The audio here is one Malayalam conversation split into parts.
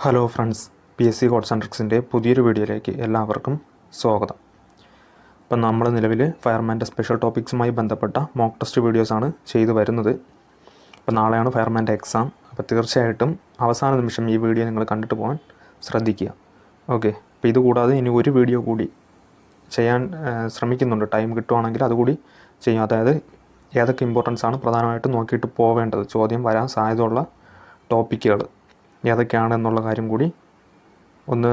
Hello friends, PSC codes and ട്രിക്സിൻ്റെ പുതിയൊരു വീഡിയോയിലേക്ക് എല്ലാവർക്കും സ്വാഗതം. ഇപ്പം നമ്മൾ നിലവിൽ ഫയർമാൻ്റെ സ്പെഷ്യൽ ടോപ്പിക്സുമായി ബന്ധപ്പെട്ട മോക്ക് ടെസ്റ്റ് വീഡിയോസാണ് ചെയ്തു വരുന്നത്. അപ്പോൾ നാളെയാണ് ഫയർമാൻ്റെ എക്സാം. അപ്പോൾ തീർച്ചയായിട്ടും അവസാന നിമിഷം ഈ വീഡിയോ നിങ്ങൾ കണ്ടിട്ട് പോകാൻ ശ്രദ്ധിക്കുക. ഓക്കെ, അപ്പോൾ ഇതുകൂടാതെ ഇനി ഒരു വീഡിയോ കൂടി ചെയ്യാൻ ശ്രമിക്കുന്നുണ്ട്. ടൈം കിട്ടുവാണെങ്കിൽ അതുകൂടി ചെയ്യും. അതായത് ഏതൊക്കെ ഇമ്പോർട്ടൻസ് ആണ് പ്രധാനമായിട്ടും നോക്കിയിട്ട് പോവേണ്ടത്, ചോദ്യം വരാൻ സാധ്യതയുള്ള ടോപ്പിക്കുകൾ ഏതൊക്കെയാണെന്നുള്ള കാര്യം കൂടി ഒന്ന്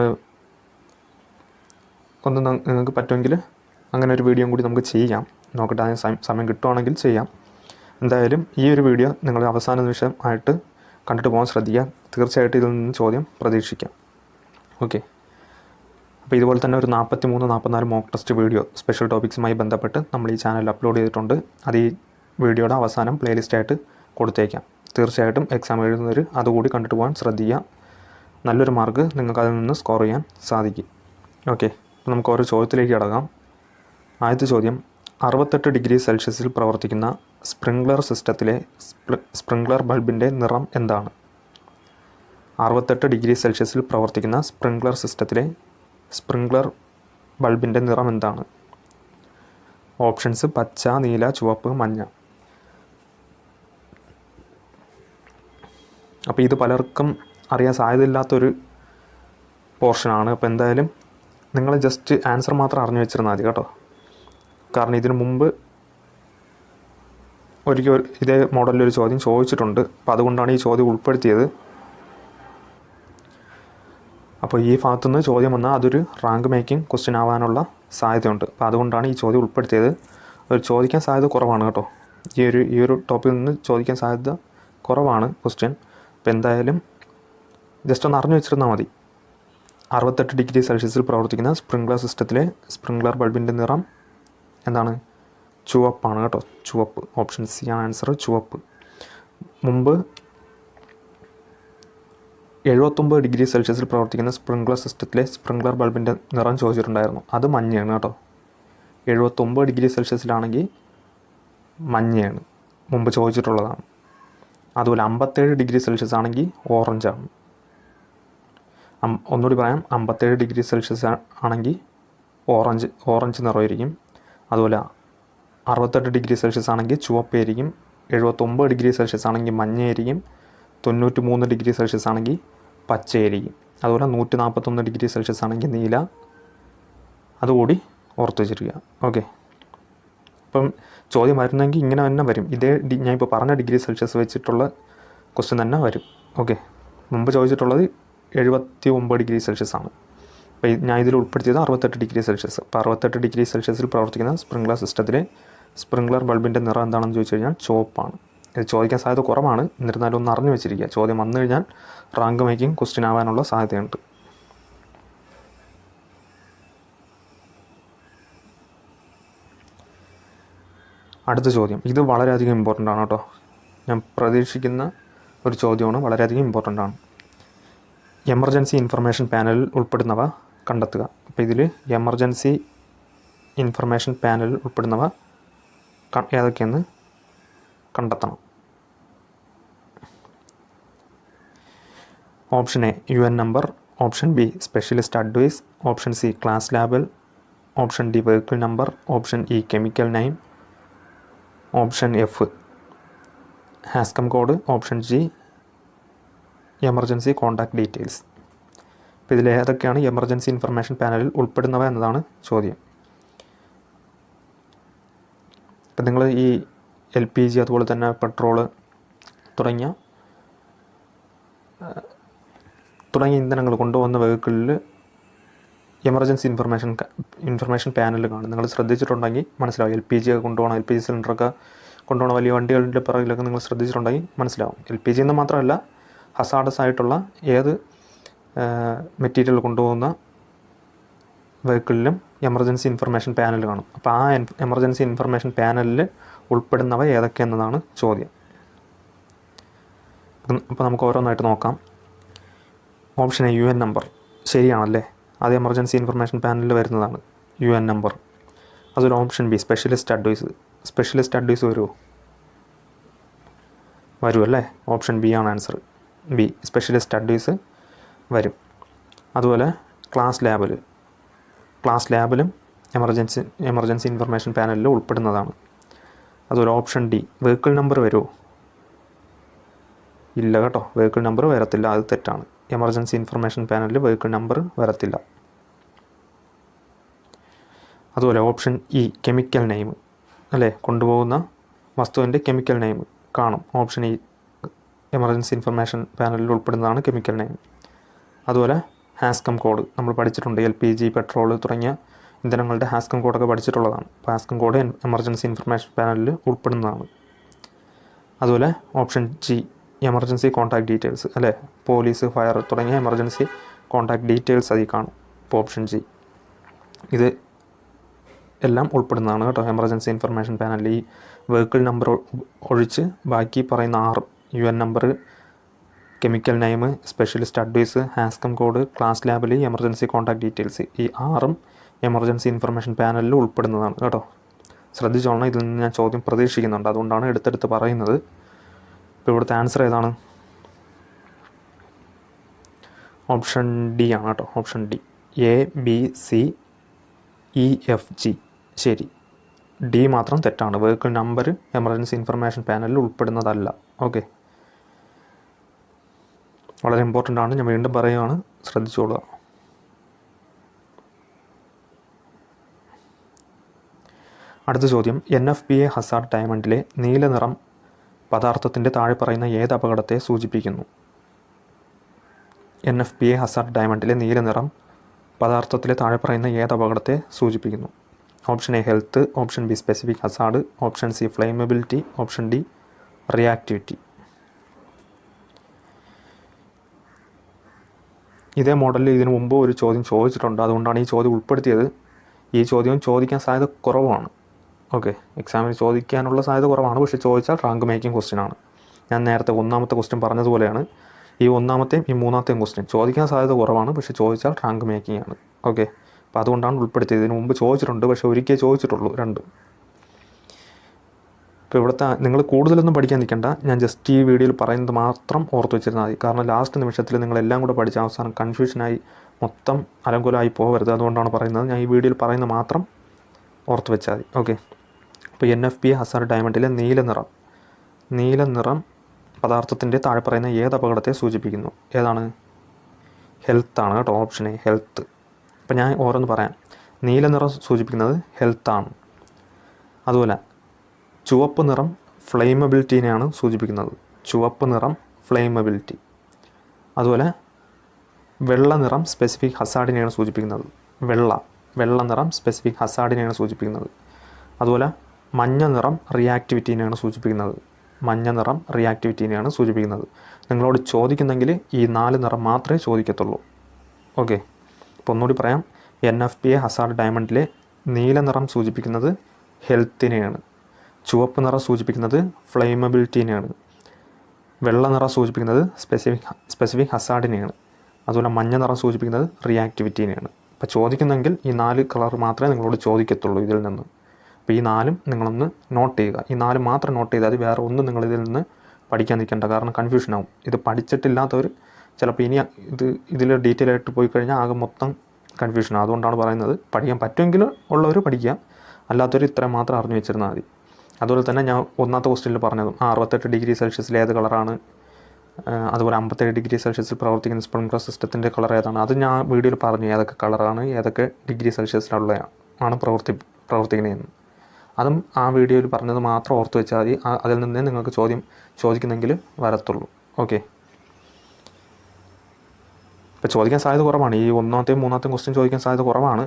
നിങ്ങൾക്ക് പറ്റുമെങ്കിൽ അങ്ങനെ ഒരു വീഡിയോ കൂടി നമുക്ക് ചെയ്യാം. നോക്കട്ടെ, അതിന് സമയം കിട്ടുവാണെങ്കിൽ ചെയ്യാം. എന്തായാലും ഈ ഒരു വീഡിയോ നിങ്ങൾ അവസാന നിമിഷം ആയിട്ട് കണ്ടിട്ട് പോകാൻ ശ്രദ്ധിക്കുക. തീർച്ചയായിട്ടും ഇതിൽ നിന്ന് ചോദ്യം പ്രതീക്ഷിക്കാം. ഓക്കെ, അപ്പോൾ ഇതുപോലെ തന്നെ ഒരു 43-44 മോക്ക് ടെസ്റ്റ് വീഡിയോ സ്പെഷ്യൽ ടോപ്പിക്സുമായി ബന്ധപ്പെട്ട് നമ്മൾ ഈ ചാനലിൽ അപ്ലോഡ് ചെയ്തിട്ടുണ്ട്. അത് ഈ വീഡിയോയുടെ അവസാനം പ്ലേലിസ്റ്റായിട്ട് കൊടുത്തേക്കാം. തീർച്ചയായിട്ടും എക്സാം എഴുതുന്നവർ അതുകൂടി കണ്ടിട്ട് പോകാൻ ശ്രദ്ധിക്കുക. നല്ലൊരു മാർക്ക് നിങ്ങൾക്ക് അതിൽ നിന്ന് സ്കോർ ചെയ്യാൻ സാധിക്കും. ഓക്കെ, അപ്പോൾ നമുക്ക് ഓരോ ചോദ്യത്തിലേക്ക് കടക്കാം. ആദ്യത്തെ ചോദ്യം, 68 ഡിഗ്രി സെൽഷ്യസിൽ പ്രവർത്തിക്കുന്ന സ്പ്രിംഗ്ലർ സിസ്റ്റത്തിലെ സ്പ്രിംഗ്ലർ ബൾബിൻ്റെ നിറം എന്താണ്? 68 ഡിഗ്രി സെൽഷ്യസിൽ പ്രവർത്തിക്കുന്ന സ്പ്രിംഗ്ലർ സിസ്റ്റത്തിലെ സ്പ്രിംഗ്ലർ ബൾബിൻ്റെ നിറം എന്താണ്? ഓപ്ഷൻസ് പച്ച, നീല, ചുവപ്പ്, മഞ്ഞ. അപ്പോൾ ഇത് പലർക്കും അറിയാൻ സാധ്യതയില്ലാത്തൊരു പോർഷനാണ്. അപ്പോൾ എന്തായാലും നിങ്ങൾ ജസ്റ്റ് ആൻസർ മാത്രം അറിഞ്ഞു വെച്ചിരുന്നാൽ മതി കേട്ടോ. കാരണം ഇതിനു മുമ്പ് ഒരിക്കൽ ഇതേ മോഡലിലൊരു ചോദ്യം ചോദിച്ചിട്ടുണ്ട്. അപ്പോൾ അതുകൊണ്ടാണ് ഈ ചോദ്യം ഉൾപ്പെടുത്തിയത്. അപ്പോൾ ഈ ഭാഗത്തുനിന്ന് ചോദ്യം വന്നാൽ അതൊരു റാങ്ക് മേക്കിംഗ് ക്വസ്റ്റ്യൻ ആവാനുള്ള സാധ്യതയുണ്ട്. അപ്പോൾ അതുകൊണ്ടാണ് ഈ ചോദ്യം ഉൾപ്പെടുത്തിയത്. ഒരു ചോദിക്കാൻ സാധ്യത കുറവാണ് കേട്ടോ. ഈ ഒരു ടോപ്പിൽ നിന്ന് ചോദിക്കാൻ സാധ്യത കുറവാണ് ക്വസ്റ്റ്യൻ. അപ്പോൾ എന്തായാലും ജസ്റ്റ് ഒന്ന് അറിഞ്ഞു വെച്ചിരുന്നാൽ മതി. 68 ഡിഗ്രി സെൽഷ്യസിൽ പ്രവർത്തിക്കുന്ന സ്പ്രിംഗ്ലർ സിസ്റ്റത്തിലെ സ്പ്രിംഗ്ലർ ബൾബിൻ്റെ നിറം എന്താണ്? ചുവപ്പാണ് കേട്ടോ. ചുവപ്പ്. ഓപ്ഷൻ സി ആണ് ആൻസർ, ചുവപ്പ്. മുമ്പ് 79 ഡിഗ്രി സെൽഷ്യസിൽ പ്രവർത്തിക്കുന്ന സ്പ്രിംഗ്ലർ സിസ്റ്റത്തിലെ സ്പ്രിംഗ്ലർ ബൾബിൻ്റെ നിറം ചോദിച്ചിട്ടുണ്ടായിരുന്നു. അത് മഞ്ഞയാണ് കേട്ടോ. 79 ഡിഗ്രി സെൽഷ്യസിലാണെങ്കിൽ മഞ്ഞയാണ്, മുമ്പ് ചോദിച്ചിട്ടുള്ളതാണ്. അതുപോലെ 57 ഡിഗ്രി സെൽഷ്യസ് ആണെങ്കിൽ ഓറഞ്ചാണ്. ഒന്നുകൂടി പറയാം, 57 ഡിഗ്രി സെൽഷ്യസ് ആണെങ്കിൽ ഓറഞ്ച് നിറമായിരിക്കും. അതുപോലെ 68 ഡിഗ്രി സെൽഷ്യസ് ആണെങ്കിൽ ചുവപ്പായിരിക്കും. 79 ഡിഗ്രി സെൽഷ്യസ് ആണെങ്കിൽ മഞ്ഞയായിരിക്കും. 93 ഡിഗ്രി സെൽഷ്യസ് ആണെങ്കിൽ പച്ചയായിരിക്കും. അതുപോലെ 141 ഡിഗ്രി സെൽഷ്യസ് ആണെങ്കിൽ നീല. അതുകൂടി ഓർത്ത് വെച്ചിരിക്കുക. ഓക്കെ, അപ്പം ചോദ്യം വരുന്നെങ്കിൽ ഇങ്ങനെ തന്നെ വരും. ഇതേ ഞാൻ ഇപ്പോൾ പറഞ്ഞ ഡിഗ്രി സെൽഷ്യസ് വെച്ചിട്ടുള്ള ക്വസ്റ്റ്യൻ തന്നെ വരും. ഓക്കെ, മുമ്പ് ചോദിച്ചിട്ടുള്ളത് 79 ഡിഗ്രി സെൽഷ്യസ് ആണ്. അപ്പോൾ ഞാൻ ഇതിൽ ഉൾപ്പെടുത്തിയത് 68 ഡിഗ്രി സെൽഷ്യസ്. അപ്പോൾ 68 ഡിഗ്രി സെൽഷ്യസിൽ പ്രവർത്തിക്കുന്ന സ്പ്രിംഗ്ലർ സിസ്റ്റത്തിലെ സ്പ്രിംഗ്ലർ ബൾബിൻ്റെ നിറം എന്താണെന്ന് ചോദിച്ചു കഴിഞ്ഞാൽ ചുവപ്പാണ്. ഇത് ചോദിക്കാൻ സാധ്യത കുറവാണ്. എന്നിരുന്നാലും ഒന്ന് അറിഞ്ഞു വെച്ചിരിക്കുക. ചോദ്യം വന്നു കഴിഞ്ഞാൽ റാങ്ക് മേക്കിംഗ് ക്വസ്റ്റ്യൻ ആവാനുള്ള സാധ്യതയുണ്ട്. അടുത്ത ചോദ്യം, ഇത് വളരെയധികം ഇമ്പോർട്ടൻ്റ് ആണ് കേട്ടോ. ഞാൻ പ്രതീക്ഷിക്കുന്ന ഒരു ചോദ്യമാണ്, വളരെയധികം ഇമ്പോർട്ടൻ്റ് ആണ്. എമർജൻസി ഇൻഫർമേഷൻ പാനലിൽ ഉൾപ്പെടുന്നവ കണ്ടെത്തുക. അപ്പോൾ ഇതിൽ എമർജൻസി ഇൻഫർമേഷൻ പാനലിൽ ഉൾപ്പെടുന്നവ ഏതൊക്കെയെന്ന് കണ്ടെത്തണം. Option A UN number, option B specialist advice, option C class label, option D vehicle number, option E chemical name, option F Hazchem code, option G emergency contact details. അപ്പോൾ ഇതിൽ ഏതൊക്കെയാണ് എമർജൻസി ഇൻഫർമേഷൻ പാനലിൽ ഉൾപ്പെടുന്നവ എന്നതാണ് ചോദ്യം. ഇപ്പം നിങ്ങൾ ഈ LPG അതുപോലെ തന്നെ പെട്രോള് തുടങ്ങിയ ഇന്ധനങ്ങൾ കൊണ്ടുവന്ന വെഹിക്കിളിൽ എമർജൻസി ഇൻഫർമേഷൻ പാനൽ കാണും. നിങ്ങൾ ശ്രദ്ധിച്ചിട്ടുണ്ടെങ്കിൽ മനസ്സിലാവും. LPG കൊണ്ടുപോകണം, LPG സിലിണ്ടറൊക്കെ കൊണ്ടുപോകണം വലിയ വണ്ടികളുടെ പിറകിലൊക്കെ നിങ്ങൾ ശ്രദ്ധിച്ചിട്ടുണ്ടെങ്കിൽ മനസ്സിലാവും. LPG എന്ന് മാത്രമല്ല, ഹസാഡസ് ആയിട്ടുള്ള ഏത് മെറ്റീരിയൽ കൊണ്ടുപോകുന്ന വെഹിക്കിളിലും എമർജൻസി ഇൻഫർമേഷൻ പാനൽ കാണും. അപ്പോൾ ആ എമർജൻസി ഇൻഫർമേഷൻ പാനലിൽ ഉൾപ്പെടുന്നവ ഏതൊക്കെയെന്നതാണ് ചോദ്യം. അപ്പോൾ നമുക്ക് ഓരോന്നായിട്ട് നോക്കാം. ഓപ്ഷൻ എ UN നമ്പർ ശരിയാണല്ലേ. അത് എമർജൻസി ഇൻഫർമേഷൻ പാനലിൽ വരുന്നതാണ് UN നമ്പർ. അതൊരു ഓപ്ഷൻ ബി സ്പെഷ്യലിസ്റ്റ് അഡ്വൈസ് വരുമല്ലേ. ഓപ്ഷൻ ബി ആണ് ആൻസർ. ബി സ്പെഷ്യലിസ്റ്റ് അഡ്വൈസ് വരും. അതുപോലെ ക്ലാസ് ലാബിലും എമർജൻസി ഇൻഫർമേഷൻ പാനലിൽ ഉൾപ്പെടുന്നതാണ്. അതുപോലെ ഓപ്ഷൻ ഡി, വെഹിക്കിൾ നമ്പർ വരുമോ? ഇല്ല കേട്ടോ, വെഹിക്കിൾ നമ്പർ വരത്തില്ല, അത് തെറ്റാണ്. എമർജൻസി ഇൻഫർമേഷൻ പാനലിൽ വെഹിക്കിൾ നമ്പർ വരത്തില്ല. അതുപോലെ ഓപ്ഷൻ ഇ, കെമിക്കൽ നെയിം അല്ലേ, കൊണ്ടുപോകുന്ന വസ്തുവിൻ്റെ കെമിക്കൽ നെയിം കാണും. ഓപ്ഷൻ ഇ എമർജൻസി ഇൻഫർമേഷൻ പാനലിൽ ഉൾപ്പെടുന്നതാണ് കെമിക്കൽ നെയിം. അതുപോലെ ഹാസ്കം കോഡ് നമ്മൾ പഠിച്ചിട്ടുണ്ട്. LPG, പെട്രോൾ തുടങ്ങിയ ഇന്ധനങ്ങളുടെ ഹാസ്കം കോഡൊക്കെ പഠിച്ചിട്ടുള്ളതാണ്. അപ്പോൾ ഹാസ്കം കോഡ് എമർജൻസി ഇൻഫർമേഷൻ പാനലിൽ ഉൾപ്പെടുന്നതാണ്. അതുപോലെ option G, emergency contact details അല്ലേ, പോലീസ്, ഫയർ തുടങ്ങിയ എമർജൻസി കോൺടാക്ട് ഡീറ്റെയിൽസ് അതിൽ കാണും. ഇപ്പോൾ ഓപ്ഷൻ ജി ഇത് എല്ലാം ഉൾപ്പെടുന്നതാണ് കേട്ടോ എമർജൻസി ഇൻഫർമേഷൻ പാനലിൽ. ഈ വെഹിക്കിൾ നമ്പർ ഒഴിച്ച് ബാക്കി പറയുന്ന 6 UN number, chemical name, specialist advice, Hazchem code, class ലാബിൽ എമർജൻസി കോൺടാക്ട് ഡീറ്റെയിൽസ്, ഈ 6ഉം എമർജൻസി ഇൻഫർമേഷൻ പാനലിൽ ഉൾപ്പെടുന്നതാണ് കേട്ടോ. ശ്രദ്ധിച്ചോളണം, ഇതിൽ നിന്ന് ഞാൻ ചോദ്യം പ്രതീക്ഷിക്കുന്നുണ്ട്, അതുകൊണ്ടാണ് എടുത്തെടുത്ത് പറയുന്നത്. ഇപ്പോൾ ഇവിടുത്തെ ആൻസർ ഏതാണ്? ഓപ്ഷൻ ഡി ആണ് കേട്ടോ. ഓപ്ഷൻ ഡി, ABCEFG ശരി. ഡി മാത്രം തെറ്റാണ്. വെഹിക്കിൾ നമ്പർ എമർജൻസി ഇൻഫർമേഷൻ പാനലിൽ ഉൾപ്പെടുന്നതല്ല. ഓക്കെ, വളരെ ഇമ്പോർട്ടൻ്റ് ആണ്, ഞാൻ വീണ്ടും പറയുകയാണ്, ശ്രദ്ധിച്ചോളുക. അടുത്ത ചോദ്യം, NFPA ഹസാർഡ് ഡയമണ്ടിലെ നീല നിറം പദാർത്ഥത്തിൻ്റെ താഴെ പറയുന്ന ഏത് അപകടത്തെ സൂചിപ്പിക്കുന്നു? NFPA ഹസാർഡ് ഡയമണ്ടിലെ നീല നിറം പദാർത്ഥത്തിലെ താഴെ പറയുന്ന ഏത് അപകടത്തെ സൂചിപ്പിക്കുന്നു? Option A health, option B specific hazard, option C flammability, option D reactivity. ഇതേ മോഡലിൽ ഇതിനു മുമ്പ് ഒരു ചോദ്യം ചോദിച്ചിട്ടുണ്ട്, അതുകൊണ്ടാണ് ഈ ചോദ്യം ഉൾപ്പെടുത്തിയത്. ഈ ചോദ്യം ചോദിക്കാൻ സാധ്യത കുറവാണ്. ഓക്കെ, എക്സാമിന് ചോദിക്കാനുള്ള സാധ്യത കുറവാണ്, പക്ഷേ ചോദിച്ചാൽ റാങ്ക് മേക്കിംഗ് ക്വസ്റ്റ്യൻ ആണ്. ഞാൻ നേരത്തെ ഒന്നാമത്തെ ക്വസ്റ്റ്യൻ പറഞ്ഞതുപോലെയാണ്, ഈ ഒന്നാമത്തെയും ഈ മൂന്നാമത്തെയും ക്വസ്റ്റ്യൻ ചോദിക്കാൻ സാധ്യത കുറവാണ്, പക്ഷേ ചോദിച്ചാൽ റാങ്ക് മേക്കിംഗ് ആണ്. ഓക്കെ, അപ്പോൾ അതുകൊണ്ടാണ് ഉൾപ്പെടുത്തിയത്. ഇതിന് മുമ്പ് ചോദിച്ചിട്ടുണ്ട്, പക്ഷേ ഒരിക്കലേ ചോദിച്ചിട്ടുള്ളൂ രണ്ടും. ഇപ്പോൾ ഇവിടുത്തെ നിങ്ങൾ കൂടുതലൊന്നും പഠിക്കാൻ നിൽക്കേണ്ട, ഞാൻ ജസ്റ്റ് ഈ വീഡിയോയിൽ പറയുന്നത് മാത്രം ഓർത്ത് വെച്ചിരുന്നാൽ മതി. കാരണം ലാസ്റ്റ് നിമിഷത്തിൽ നിങ്ങളെല്ലാം കൂടെ പഠിച്ച അവസാനം കൺഫ്യൂഷനായി മൊത്തം അലങ്കോലമായി പോകരുത്, അതുകൊണ്ടാണ് പറയുന്നത്. ഞാൻ ഈ വീഡിയോയിൽ പറയുന്നത് മാത്രം ഓർത്ത് വെച്ചാൽ മതി. ഓക്കെ, ഇപ്പോൾ NFPA ഹസാർഡ് ഡയമണ്ടിലെ നീല നിറം പദാർത്ഥത്തിൻ്റെ താഴെ പറയുന്ന ഏത് അപകടത്തെ സൂചിപ്പിക്കുന്നു? ഏതാണ്? ഹെൽത്താണ് കേട്ടോ. Option A health. അപ്പോൾ ഞാൻ ഓരോന്ന് പറയാം. നീല നിറം സൂചിപ്പിക്കുന്നത് ഹെൽത്താണ്. അതുപോലെ ചുവപ്പ് നിറം ഫ്ലെയിമബിലിറ്റീനെയാണ് സൂചിപ്പിക്കുന്നത്. ചുവപ്പ് നിറം ഫ്ലെയിമബിലിറ്റി. അതുപോലെ വെള്ള നിറം സ്പെസിഫിക് ഹസാർഡിനെയാണ് സൂചിപ്പിക്കുന്നത്. വെള്ള നിറം സ്പെസിഫിക് ഹസാർഡിനെയാണ് സൂചിപ്പിക്കുന്നത്. അതുപോലെ മഞ്ഞ നിറം റിയാക്ടിവിറ്റീനെയാണ് സൂചിപ്പിക്കുന്നത്. നിങ്ങളോട് ചോദിക്കുന്നെങ്കിൽ ഈ 4 നിറം മാത്രമേ ചോദിക്കത്തുള്ളൂ. ഓക്കെ, അപ്പോൾ ഒന്നുകൂടി പറയാം. NFPA ഹസാർഡ് ഡയമണ്ടിലെ നീല നിറം സൂചിപ്പിക്കുന്നത് ഹെൽത്തിനെയാണ്, ചുവപ്പ് നിറം സൂചിപ്പിക്കുന്നത് ഫ്ലെയിമബിലിറ്റീനെയാണ്, വെള്ള നിറം സൂചിപ്പിക്കുന്നത് സ്പെസിഫിക് ഹസാർഡിനെയാണ്, അതുപോലെ മഞ്ഞ നിറം സൂചിപ്പിക്കുന്നത് റിയാക്ടിവിറ്റീനെയാണ്. അപ്പോൾ ചോദിക്കുന്നെങ്കിൽ ഈ 4 കളർ മാത്രമേ നിങ്ങളോട് ചോദിക്കത്തുള്ളൂ ഇതിൽ നിന്ന്. അപ്പോൾ ഈ 4ഉം നിങ്ങളൊന്ന് നോട്ട് ചെയ്യുക. ഈ 4 മാത്രം നോട്ട് ചെയ്താൽ മതി, വേറെ ഒന്നും നിങ്ങളിതിൽ നിന്ന് പഠിക്കാൻ നിൽക്കേണ്ട. കാരണം കൺഫ്യൂഷനാവും. ഇത് പഠിച്ചിട്ടില്ലാത്തവർ ചിലപ്പോൾ ഇനി ഇതിൽ ഡീറ്റെയിൽ ആയിട്ട് പോയി കഴിഞ്ഞാൽ ആകെ മൊത്തം കൺഫ്യൂഷനാണ്. അതുകൊണ്ടാണ് പറയുന്നത്, പഠിക്കാൻ പറ്റുമെങ്കിൽ ഉള്ളവർ പഠിക്കുക, അല്ലാത്തവർ ഇത്രയും മാത്രം അറിഞ്ഞു വെച്ചിരുന്നാൽ മതി. അതുപോലെ തന്നെ ഞാൻ ഒന്നാമത്തെ ക്വസ്റ്റ്യനിൽ പറഞ്ഞതും 68 ഡിഗ്രി സെൽഷ്യസിൽ ഏത് കളറാണ്, അതുപോലെ 57 ഡിഗ്രി സെൽഷ്യസിൽ പ്രവർത്തിക്കുന്ന സ്പ്രിംഗ്ലർ സിസ്റ്റത്തിൻ്റെ കളർ ഏതാണ്, അത് ഞാൻ വീഡിയോയിൽ പറഞ്ഞു ഏതൊക്കെ കളറാണ്, ഏതൊക്കെ ഡിഗ്രി സെൽഷ്യസിലുള്ളതാണ് പ്രവർത്തിക്കുന്നതെന്ന്. അതും ആ വീഡിയോയിൽ പറഞ്ഞത് മാത്രം ഓർത്ത് വെച്ചാൽ മതി. അതിൽ നിന്നേ നിങ്ങൾക്ക് ചോദ്യം ചോദിക്കുന്നെങ്കിൽ വരത്തുള്ളൂ. ഓക്കെ, ഇപ്പോൾ ചോദിക്കാൻ സാധ്യത കുറവാണ്. ഈ ഒന്നാമത്തെയും മൂന്നാമത്തെയും ക്വസ്റ്റ്യൻ ചോദിക്കാൻ സാധ്യത കുറവാണ്.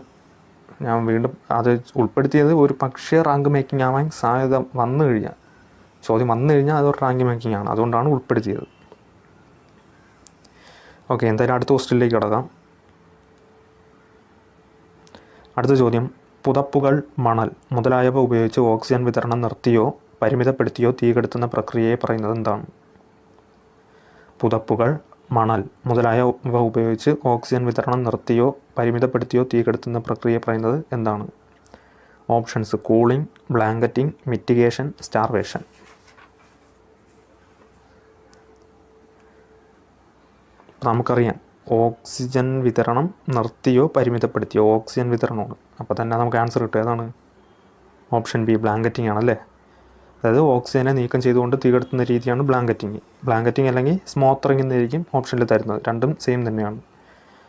ഞാൻ വീണ്ടും അത് ഉൾപ്പെടുത്തിയത് ഒരു പക്ഷേ റാങ്ക് മേക്കിംഗ് ആവാൻ സാധ്യത ചോദ്യം വന്നു കഴിഞ്ഞാൽ അതൊരു റാങ്ക് മേക്കിംഗ് ആണ്, അതുകൊണ്ടാണ് ഉൾപ്പെടുത്തിയത്. ഓക്കെ, എന്തായാലും അടുത്ത ക്വസ്റ്റ്യനിലേക്ക് കിടക്കാം. അടുത്ത ചോദ്യം, പുതപ്പുകൾ, മണൽ മുതലായവ ഉപയോഗിച്ച് ഓക്സിജൻ വിതരണം നിർത്തിയോ പരിമിതപ്പെടുത്തിയോ തീകെടുത്തുന്ന പ്രക്രിയയെ പറയുന്നത് എന്താണ്? പുതപ്പുകൾ, മണൽ മുതലായവ ഉപയോഗിച്ച് ഓക്സിജൻ വിതരണം നിർത്തിയോ പരിമിതപ്പെടുത്തിയോ തീകെടുത്തുന്ന പ്രക്രിയയെ പറയുന്നത് എന്താണ്? Options: cooling, blanketing, mitigation, starvation. നമുക്കറിയാം ഓക്സിജൻ വിതരണം നിർത്തിയോ പരിമിതപ്പെടുത്തിയോ? ഓക്സിജൻ വിതരണമാണ്. അപ്പോൾ തന്നെ നമുക്ക് ആൻസർ കിട്ടും. ഏതാണ്? ഓപ്ഷൻ ബി, ബ്ലാങ്കറ്റിംഗ് ആണല്ലേ. അതായത് ഓക്സിജനെ നീക്കം ചെയ്തുകൊണ്ട് തീകെടുത്തുന്ന രീതിയാണ് ബ്ലാങ്കറ്റിംഗ്. ബ്ലാങ്കറ്റിംഗ് അല്ലെങ്കിൽ സ്മോത്തറിംഗ് എന്നായിരിക്കും ഓപ്ഷനിൽ തരുന്നത്. രണ്ടും സെയിം തന്നെയാണ്.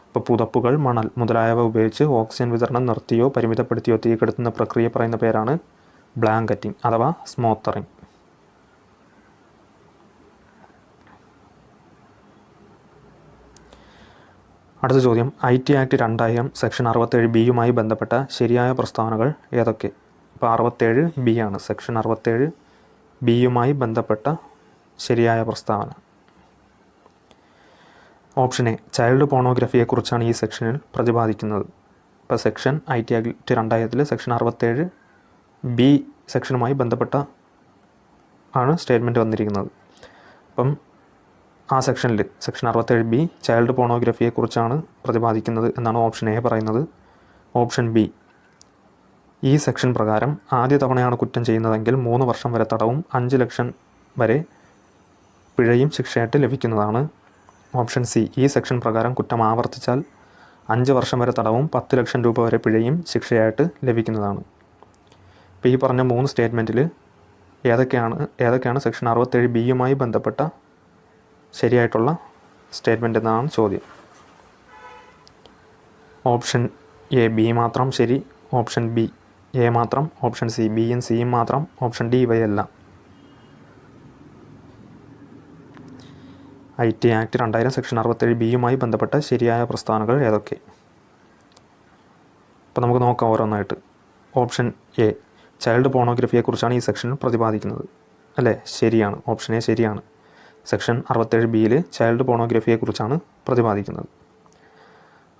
ഇപ്പോൾ പുതപ്പുകൾ, മണൽ മുതലായവ ഉപയോഗിച്ച് ഓക്സിജൻ വിതരണം നിർത്തിയോ പരിമിതപ്പെടുത്തിയോ തീകെടുത്തുന്ന പ്രക്രിയ പറയുന്ന പേരാണ് ബ്ലാങ്കറ്റിംഗ് അഥവാ സ്മോത്തറിംഗ്. അടുത്ത ചോദ്യം, IT ആക്ട് 2000 സെക്ഷൻ 67B ബന്ധപ്പെട്ട ശരിയായ പ്രസ്താവനകൾ ഏതൊക്കെ? ഇപ്പോൾ 67B ആണ്. സെക്ഷൻ 67B ബന്ധപ്പെട്ട ശരിയായ പ്രസ്താവന. ഓപ്ഷൻ എ, ചൈൽഡ് പോണോഗ്രഫിയെക്കുറിച്ചാണ് ഈ സെക്ഷനിൽ പ്രതിപാദിക്കുന്നത്. ഇപ്പോൾ section IT act 2000 section 67B സെക്ഷനുമായി ബന്ധപ്പെട്ട ആണ് സ്റ്റേറ്റ്മെൻറ്റ് വന്നിരിക്കുന്നത്. അപ്പം ആ സെക്ഷനിൽ സെക്ഷൻ 67B ചൈൽഡ് പോണോഗ്രഫിയെക്കുറിച്ചാണ് പ്രതിപാദിക്കുന്നത് എന്നാണ് ഓപ്ഷൻ എ പറയുന്നത്. ഓപ്ഷൻ ബി, ഈ സെക്ഷൻ പ്രകാരം ആദ്യ തവണയാണ് കുറ്റം ചെയ്യുന്നതെങ്കിൽ 3 വർഷം വരെ തടവും 5 ലക്ഷം വരെ പിഴയും ശിക്ഷയായിട്ട് ലഭിക്കുന്നതാണ്. ഓപ്ഷൻ സി, ഈ സെക്ഷൻ പ്രകാരം കുറ്റം ആവർത്തിച്ചാൽ 5 വർഷം വരെ തടവും 10 ലക്ഷം രൂപ വരെ പിഴയും ശിക്ഷയായിട്ട് ലഭിക്കുന്നതാണ്. ഇപ്പോൾ ഈ പറഞ്ഞ 3 സ്റ്റേറ്റ്മെൻറ്റിൽ ഏതൊക്കെയാണ് സെക്ഷൻ 67B ബന്ധപ്പെട്ട ശരിയായിട്ടുള്ള സ്റ്റേറ്റ്മെൻറ്റ് എന്നാണ് ചോദ്യം. ഓപ്ഷൻ എ ബി മാത്രം ശരി, ഓപ്ഷൻ ബി എ മാത്രം, ഓപ്ഷൻ സി ബിയും സിയും മാത്രം, ഓപ്ഷൻ ഡി ഇവയെല്ലാം. IT ആക്ട് 2000 സെക്ഷൻ 67B ബന്ധപ്പെട്ട ശരിയായ പ്രസ്താവനകൾ ഏതൊക്കെ? അപ്പോൾ നമുക്ക് നോക്കാം ഓരോന്നായിട്ട്. ഓപ്ഷൻ എ, ചൈൽഡ് പോണോഗ്രഫിയെക്കുറിച്ചാണ് ഈ സെക്ഷനിൽ പ്രതിപാദിക്കുന്നത് അല്ലേ? ശരിയാണ്. ഓപ്ഷൻ എ ശരിയാണ്. സെക്ഷൻ 67B ചൈൽഡ് പോണോഗ്രഫിയെക്കുറിച്ചാണ് പ്രതിപാദിക്കുന്നത്.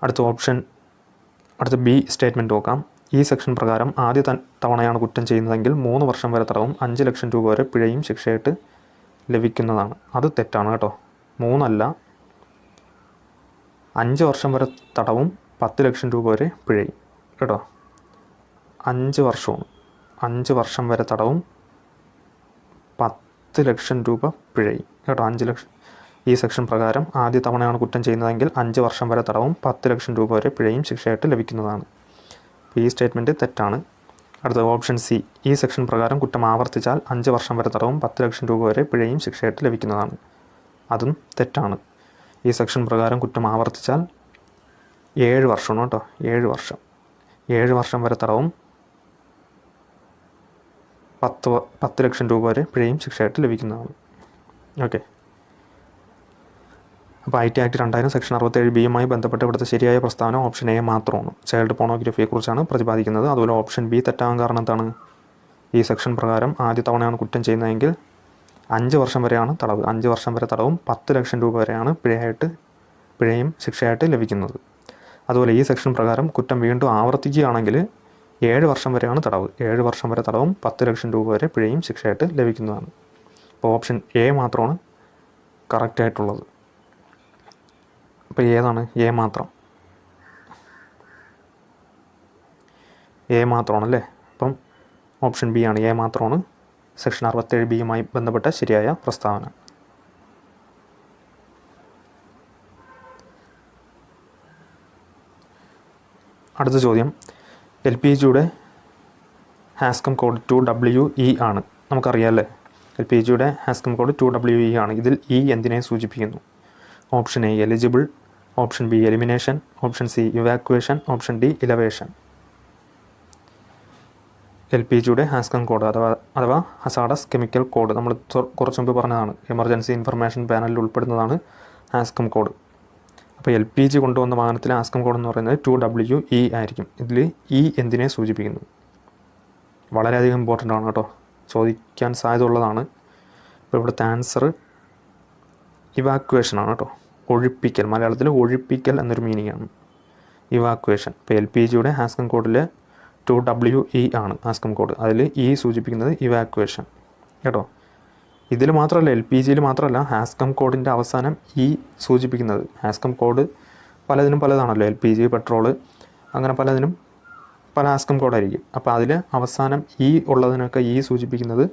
അടുത്ത ബി സ്റ്റേറ്റ്മെൻറ്റ് നോക്കാം. ഈ സെക്ഷൻ പ്രകാരം ആദ്യ തവണയാണ് കുറ്റം ചെയ്യുന്നതെങ്കിൽ 3 വർഷം വരെ തടവും 5 ലക്ഷം രൂപ വരെ പിഴയും ശിക്ഷയായിട്ട് ലഭിക്കുന്നതാണ്. അത് തെറ്റാണ് കേട്ടോ. 3 അല്ല, 5 വർഷം വരെ തടവും 10 ലക്ഷം രൂപ വരെ പിഴയും കേട്ടോ. 5 വർഷമാണ്. 5 വർഷം വരെ തടവും 10 ലക്ഷം രൂപ പിഴയും കേട്ടോ. 5 ലക്ഷം. ഈ സെക്ഷൻ പ്രകാരം ആദ്യ തവണയാണ് കുറ്റം ചെയ്യുന്നതെങ്കിൽ 5 വർഷം വരെ തടവും 10 ലക്ഷം രൂപ വരെ പിഴയും ശിക്ഷയായിട്ട് ലഭിക്കുന്നതാണ്. ഈ സ്റ്റേറ്റ്മെൻറ്റ് തെറ്റാണ്. അടുത്ത ഓപ്ഷൻ സി, ഈ സെക്ഷൻ പ്രകാരം കുറ്റം ആവർത്തിച്ചാൽ 5 വർഷം വരെ തടവും 10 ലക്ഷം രൂപ വരെ പിഴയും ശിക്ഷയായിട്ട് ലഭിക്കുന്നതാണ്. അതും തെറ്റാണ്. ഈ സെക്ഷൻ പ്രകാരം കുറ്റം ആവർത്തിച്ചാൽ 7 വർഷമാണ് കേട്ടോ. 7 വർഷം വരെ തടവും 10 ലക്ഷം രൂപ വരെ പിഴയും ശിക്ഷയായിട്ട് ലഭിക്കുന്നതാണ്. ഓക്കെ. അപ്പോൾ IT ആക്ട് 2000 സെക്ഷൻ 67B ബന്ധപ്പെട്ട് ഇവിടുത്തെ ശരിയായ പ്രസ്താവന ഓപ്ഷൻ എ മാത്രമാണ്. ചൈൽഡ് പോണോഗ്രഫിയെക്കുറിച്ചാണ് പ്രതിപാദിക്കുന്നത്. അതുപോലെ ഓപ്ഷൻ ബി തെറ്റാകാൻ കാരണം എന്താണ്? ഈ സെക്ഷൻ പ്രകാരം ആദ്യ തവണയാണ് കുറ്റം ചെയ്യുന്നതെങ്കിൽ 5 വർഷം വരെയാണ് തടവ്. 5 വർഷം വരെ തടവും 10 ലക്ഷം രൂപ വരെയാണ് പിഴയും ശിക്ഷയായിട്ട് ലഭിക്കുന്നത്. അതുപോലെ ഈ സെക്ഷൻ പ്രകാരം കുറ്റം വീണ്ടും ആവർത്തിക്കുകയാണെങ്കിൽ 7 വർഷം വരെയാണ് തടവ്. 7 വർഷം വരെ തടവും 10 ലക്ഷം രൂപ വരെ പിഴയും ശിക്ഷയായിട്ട് ലഭിക്കുന്നതാണ്. അപ്പോൾ ഓപ്ഷൻ എ മാത്രമാണ് കറക്റ്റായിട്ടുള്ളത്. അപ്പോൾ ഏതാണ്? എ മാത്രം. എ മാത്രമാണല്ലേ. അപ്പം ഓപ്ഷൻ ബി ആണ്. എ മാത്രമാണ് സെക്ഷൻ 67B ബന്ധപ്പെട്ട ശരിയായ പ്രസ്താവന. അടുത്ത ചോദ്യം, LPGയുടെ ഹാസ്കം കോഡ് 2WE ആണ്. നമുക്കറിയാമല്ലേ, LPGയുടെ ഹാസ്കം കോഡ് 2WE ആണ്. ഇതിൽ ഇ എന്തിനെ സൂചിപ്പിക്കുന്നു? Option A eligible, option B elimination, option C evacuation, option D elevation. LPGയുടെ ഹാസ്കം കോഡ് അഥവാ ഹസാഡസ് കെമിക്കൽ കോഡ് നമ്മൾ കുറച്ച് മുമ്പ് പറഞ്ഞതാണ്. എമർജൻസി ഇൻഫർമേഷൻ പാനലിൽ ഉൾപ്പെടുന്നതാണ് ഹാസ്കം കോഡ്. അപ്പോൾ LPG കൊണ്ടുവന്ന വാഹനത്തിലെ ഹാസ്കം കോഡ് എന്ന് പറയുന്നത് 2WE ആയിരിക്കും. ഇതിൽ ഇ എന്തിനെ സൂചിപ്പിക്കുന്നു? വളരെയധികം ഇമ്പോർട്ടൻ്റ് ആണ് കേട്ടോ, ചോദിക്കാൻ സാധ്യത ഉള്ളതാണ്. അപ്പോൾ ഇവിടുത്തെ ആൻസർ ഇവാക്വേഷൻ ആണ് കേട്ടോ. ഒഴിപ്പിക്കൽ, മലയാളത്തിൽ ഒഴിപ്പിക്കൽ എന്നൊരു മീനിങ് ആണ് ഇവാക്വേഷൻ. ഇപ്പോൾ LPGയുടെ ഹാസ്കം കോഡിൽ 2WE ആണ് ഹാസ്കം കോഡ്. അതിൽ ഇ സൂചിപ്പിക്കുന്നത് ഇവാക്വേഷൻ കേട്ടോ. ഇതിൽ മാത്രമല്ല, LPGയിൽ മാത്രമല്ല, ഹാസ്കം കോഡിൻ്റെ അവസാനം ഇ സൂചിപ്പിക്കുന്നത്. ഹാസ്കം കോഡ് പലതിനും പലതാണല്ലോ. LPG, പെട്രോള്, അങ്ങനെ പലതിനും പല ഹാസ്കം കോഡായിരിക്കും. അപ്പോൾ അതിൽ അവസാനം ഇ ഉള്ളതിനൊക്കെ ഇ സൂചിപ്പിക്കുന്നത്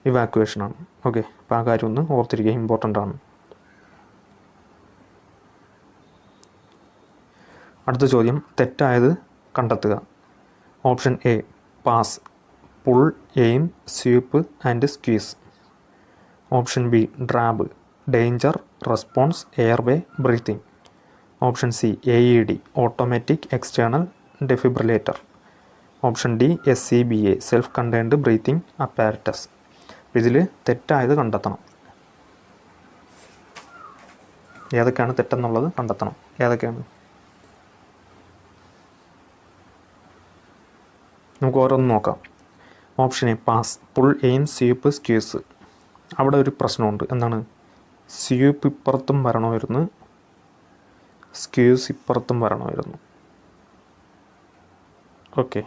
ഇവാക്വേഷനാണ്. ഓക്കെ, അപ്പോൾ ആ കാര്യം ഒന്ന് ഓർത്തിരിക്കുക, ഇമ്പോർട്ടൻ്റ് ആണ്. അടുത്ത ചോദ്യം തെറ്റായത് കണ്ടെത്തുക. Option A PASS, pull, aim, sweep and squeeze. Option B DRAB, danger, response, airway, breathing. Option C AED, automatic external defibrillator. Option D SCBA, self contained breathing apparatus. ഇതിൽ തെറ്റായത് കണ്ടെത്തണം. ഏതൊക്കെയാണ് തെറ്റെന്നുള്ളത് കണ്ടെത്തണം. ഏതൊക്കെയാണ് നമുക്ക് ഓരോന്ന് നോക്കാം. Option A PASS, pull, aim, sweep, squeeze. അവിടെ ഒരു പ്രശ്നമുണ്ട്. എന്താണ്? സ്വീപ്പ് ഇപ്പുറത്തും വരണമായിരുന്നു, സ്ക്വീസ് ഇപ്പുറത്തും വരണമായിരുന്നു. ഓക്കെ,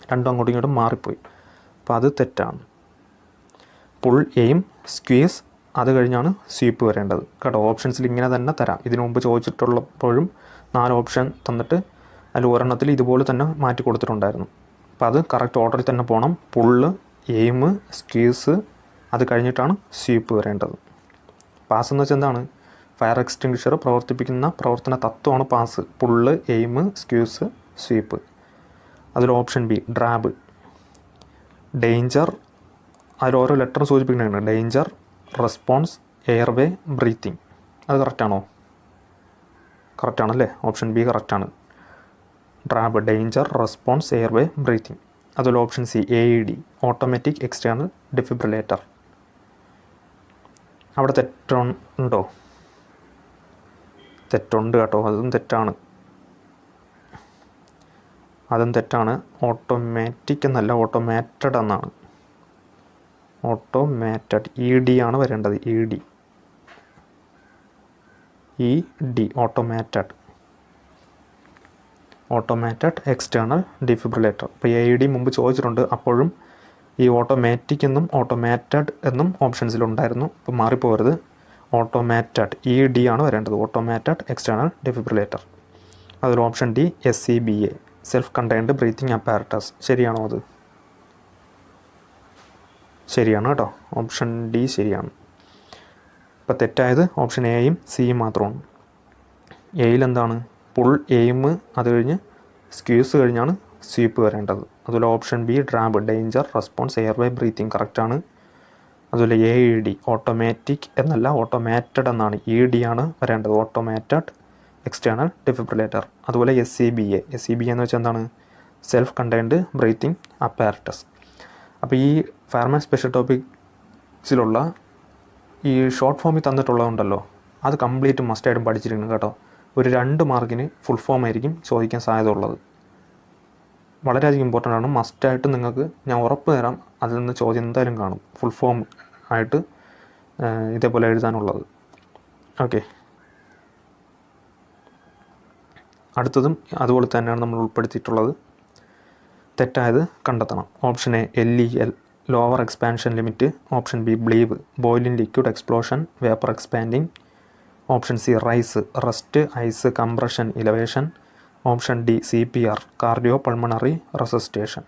രണ്ടും അങ്ങോട്ടും ഇങ്ങോട്ടും മാറിപ്പോയി. അപ്പോൾ അത് തെറ്റാണ്. പുൾ, എയിം, സ്ക്വീസ്, അത് കഴിഞ്ഞാണ് സ്വീപ്പ് വരേണ്ടത് കേട്ടോ. ഓപ്ഷൻസിൽ ഇങ്ങനെ തന്നെ തരാം. ഇതിനു മുമ്പ് ചോദിച്ചിട്ടുള്ളപ്പോഴും 4 ഓപ്ഷൻ തന്നിട്ട് അതിൽ ഒരെണ്ണത്തിൽ ഇതുപോലെ തന്നെ മാറ്റി കൊടുത്തിട്ടുണ്ടായിരുന്നു. അപ്പോൾ അത് കറക്റ്റ് ഓർഡറിൽ തന്നെ പോകണം. പുള്ള്, എയിം, സ്ക്വീസ്, അത് കഴിഞ്ഞിട്ടാണ് സ്വീപ്പ് വരേണ്ടത്. പാസ് എന്ന് വെച്ചാൽ എന്താണ്? ഫയർ എക്സ്റ്റിങ്ക്വിഷർ പ്രവർത്തിപ്പിക്കുന്ന പ്രവർത്തന തത്വമാണ് PASS. Pull, aim, squeeze, sweep. അതിൽ ഓപ്ഷൻ ബി ഡ്രാബ്, ഡേഞ്ചർ, അതിൽ ഓരോ ലെറ്ററും സൂചിപ്പിക്കുന്നുണ്ട്. Danger, response, airway, breathing. അത് കറക്റ്റാണോ? കറക്റ്റാണല്ലേ. ഓപ്ഷൻ ബി കറക്റ്റാണ്. DRAB, danger, response, airway, breathing. അതുപോലെ option C AED, automatic external defibrillator. അവിടെ തെറ്റുണ്ടോ? തെറ്റുണ്ട് കേട്ടോ. അതും തെറ്റാണ്. ഓട്ടോമാറ്റിക് എന്നല്ല, ഓട്ടോമാറ്റഡ് എന്നാണ്. ഓട്ടോമാറ്റഡ്, ED ആണ് വരേണ്ടത്. ED, automated external defibrillator. ഇപ്പോൾ AED മുമ്പ് ചോദിച്ചിട്ടുണ്ട്. അപ്പോഴും ഈ ഓട്ടോമാറ്റിക് എന്നും ഓട്ടോമാറ്റഡ് എന്നും ഓപ്ഷൻസിലുണ്ടായിരുന്നു. ഇപ്പോൾ മാറിപ്പോകരുത്. ഓട്ടോമാറ്റഡ്, ED ആണ് വരേണ്ടത്. Automated external defibrillator. അതിൽ option D SCBA, self contained breathing apparatus. ശരിയാണോ? അത് ശരിയാണ് കേട്ടോ. ഓപ്ഷൻ ഡി ശരിയാണ്. ഇപ്പോൾ തെറ്റായത് ഓപ്ഷൻ എയും സിയും മാത്രമാണ്. എയിൽ എന്താണ്? പുൾ, എയിം, അത് കഴിഞ്ഞ് സ്ക്വീസ് കഴിഞ്ഞാണ് സ്വീപ്പ് വരേണ്ടത്. അതുപോലെ option B DRAB, danger, response, airway, breathing കറക്റ്റാണ്. അതുപോലെ AED, ഓട്ടോമാറ്റിക് എന്നല്ല, ഓട്ടോമാറ്റഡ് എന്നാണ്. ED ആണ് വരേണ്ടത്. Automated external defibrillator. അതുപോലെ SCBA എന്ന് വെച്ചാൽ എന്താണ്? Self contained breathing apparatus. അപ്പോൾ ഈ ഫയർമാൻ സ്പെഷ്യൽ ടോപ്പിക്സിലുള്ള ഈ ഷോർട്ട് ഫോമിൽ തന്നിട്ടുള്ളതുണ്ടല്ലോ, അത് കംപ്ലീറ്റ് മസ്റ്റായിട്ടും പഠിച്ചിരിക്കണം കേട്ടോ. ഒരു 2 മാർക്കിന് ഫുൾ ഫോം ആയിരിക്കും ചോദിക്കാൻ സാധ്യത ഉള്ളത്. വളരെയധികം ഇമ്പോർട്ടൻ്റ് ആണ്. മസ്റ്റായിട്ട് നിങ്ങൾക്ക് ഞാൻ ഉറപ്പ് തരാം, അതിൽ നിന്ന് ചോദ്യം എന്തായാലും കാണും. ഫുൾ ഫോം ആയിട്ട് ഇതേപോലെ എഴുതാനുള്ളത്. ഓക്കെ, അടുത്തതും അതുപോലെ തന്നെയാണ് നമ്മൾ ഉൾപ്പെടുത്തിയിട്ടുള്ളത്. തെറ്റായത് കണ്ടെത്തണം. Option A LEL, lower expansion limit. Option B BLEVE, boiling liquid explosion, vapour expanding. Option C RICE, rest, ice, compression, elevation. Option D CPR, cardio pulmonary resuscitation.